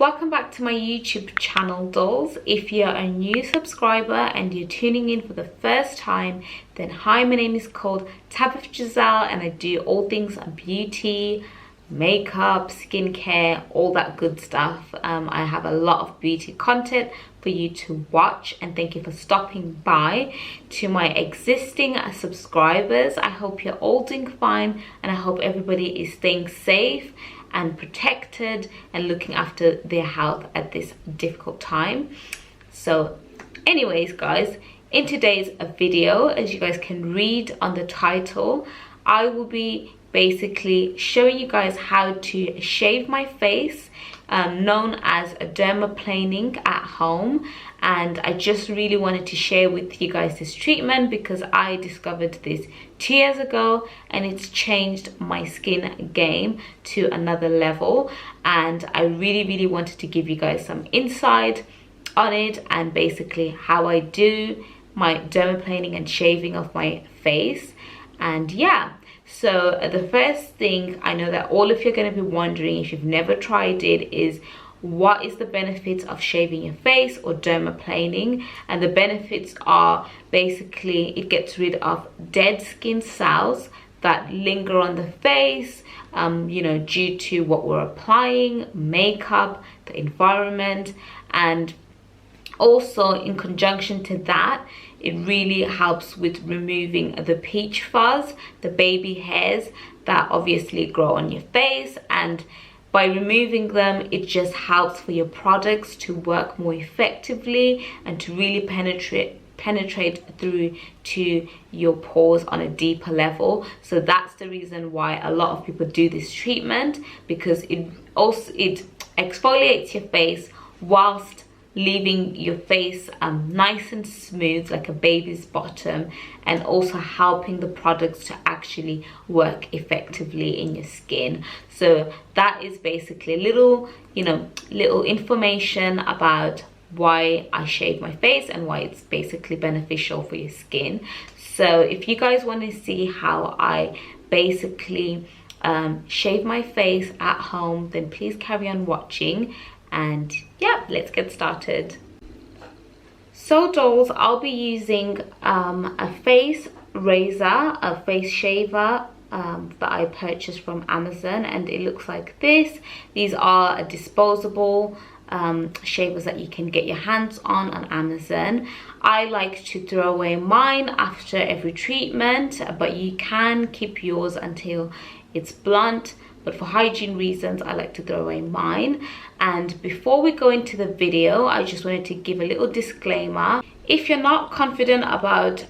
Welcome back to my YouTube channel, dolls. If you're a new subscriber and you're tuning in for the first time, then hi, my name is called Tabitha Giselle and I do all things beauty, makeup, skincare, all that good stuff. I have a lot of beauty content for you to watch, and thank you for stopping by. To my existing subscribers, I hope you're all doing fine and I hope everybody is staying safe and protected and looking after their health at this difficult time. So anyways guys, in today's video, as you guys can read on the title, I will be basically showing you guys how to shave my face, known as a dermaplaning at home. And I just really wanted to share with you guys this treatment because I discovered this 2 years ago and it's changed my skin game to another level, and I really wanted to give you guys some insight on it and basically how I do my dermaplaning and shaving of my face. And yeah, so the first thing I know that all of you are going to be wondering, if you've never tried it, is what is the benefits of shaving your face or dermaplaning. And the benefits are basically it gets rid of dead skin cells that linger on the face, you know, due to what we're applying, makeup, the environment. And also in conjunction to that, it really helps with removing the peach fuzz, the baby hairs that obviously grow on your face, and by removing them, it just helps for your products to work more effectively and to really penetrate through to your pores on a deeper level. So that's the reason why a lot of people do this treatment, because it exfoliates your face whilst leaving your face nice and smooth like a baby's bottom, and also helping the products to actually work effectively in your skin. So that is basically a little, you know, little information about why I shave my face and why it's basically beneficial for your skin. So if you guys want to see how I basically shave my face at home, then please carry on watching. And yeah, let's get started. So dolls, I'll be using a face razor, a face shaver that I purchased from Amazon, and it looks like this. These are disposable shavers that you can get your hands on Amazon. I like to throw away mine after every treatment, but you can keep yours until it's blunt. But for hygiene reasons, I like to throw away mine. And before we go into the video, I just wanted to give a little disclaimer. If you're not confident about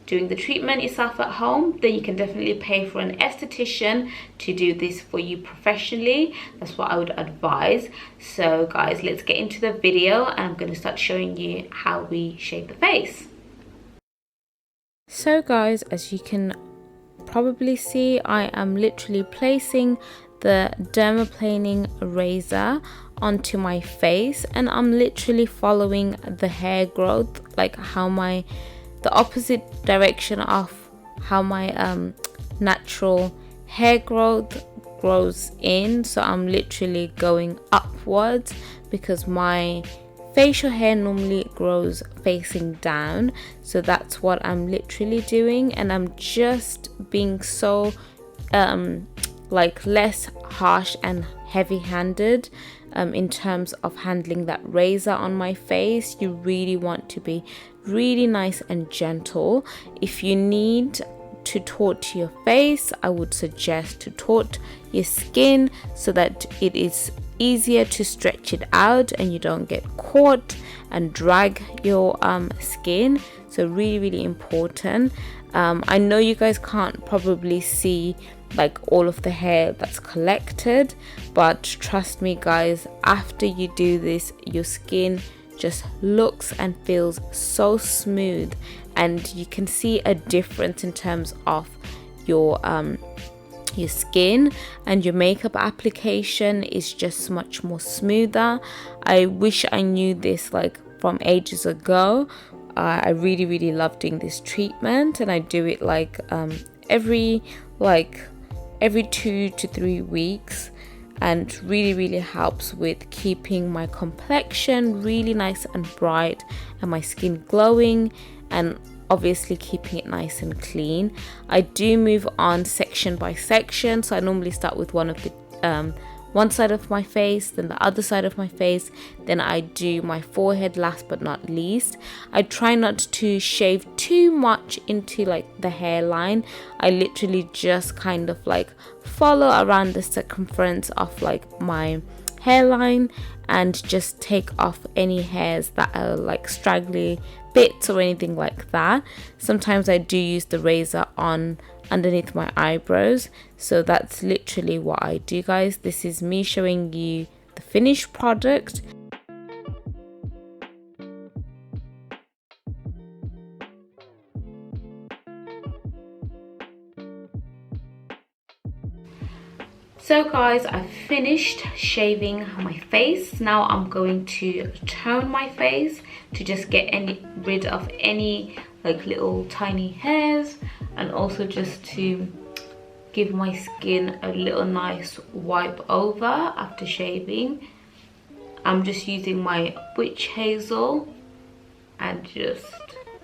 doing the treatment yourself at home, then you can definitely pay for an esthetician to do this for you professionally. That's what I would advise. So guys, let's get into the video and I'm going to start showing you how we shave the face. So guys, as you can probably see, I am literally placing the dermaplaning razor onto my face, and I'm literally following the hair growth, like how the opposite direction of how my natural hair growth grows in. So I'm literally going upwards because my facial hair normally grows facing down, so that's what I'm literally doing. And I'm just being so like less harsh and heavy-handed in terms of handling that razor on my face. You really want to be really nice and gentle. If you need to taut your face, I would suggest to taut your skin so that it is easier to stretch it out and you don't get caught and drag your skin. So really important. I know you guys can't probably see like all of the hair that's collected, but trust me guys, after you do this, your skin just looks and feels so smooth, and you can see a difference in terms of your skin, and your makeup application is just much more smoother. I wish I knew this like from ages ago. I really love doing this treatment, and I do it like every 2 to 3 weeks. and really helps with keeping my complexion really nice and bright and my skin glowing, and obviously keeping it nice and clean. I do move on section by section, so I normally start with one side of my face, then the other side of my face, then I do my forehead last but not least. I try not to shave too much into like the hairline. I literally just kind of like follow around the circumference of like my hairline and just take off any hairs that are like straggly bits or anything like that. Sometimes I do use the razor on underneath my eyebrows, so that's literally what I do, guys. This is me showing you the finished product. So guys, I've finished shaving my face. Now I'm going to tone my face to just get rid of any like little tiny hairs, and also just to give my skin a little nice wipe over after shaving. I'm just using my witch hazel and just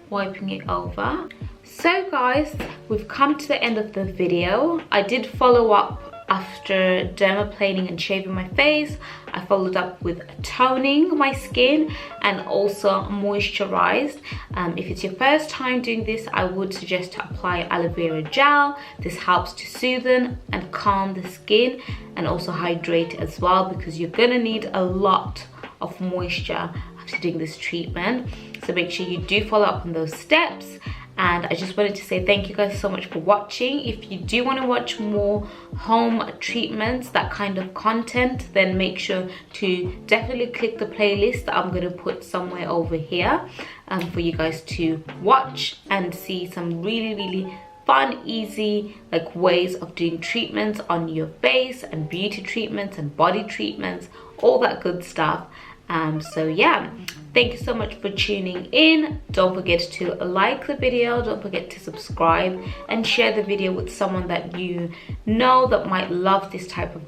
wiping it over. So guys, we've come to the end of the video. I did follow up after dermaplaning and shaving my face. I followed up with toning my skin and also moisturized. If it's your first time doing this, I would suggest to apply aloe vera gel. This helps to soothe and calm the skin and also hydrate as well, because you're gonna need a lot of moisture after doing this treatment. So make sure you do follow up on those steps. And I just wanted to say thank you guys so much for watching. If you do want to watch more home treatments, that kind of content, then make sure to definitely click the playlist that I'm going to put somewhere over here for you guys to watch and see some really fun, easy like ways of doing treatments on your face, and beauty treatments and body treatments, all that good stuff. So yeah, thank you so much for tuning in. Don't forget to like the video, don't forget to subscribe and share the video with someone that you know that might love this type of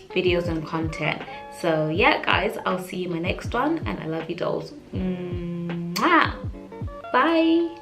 videos and content. So yeah guys, I'll see you in my next one, and I love you dolls. Mwah! Bye.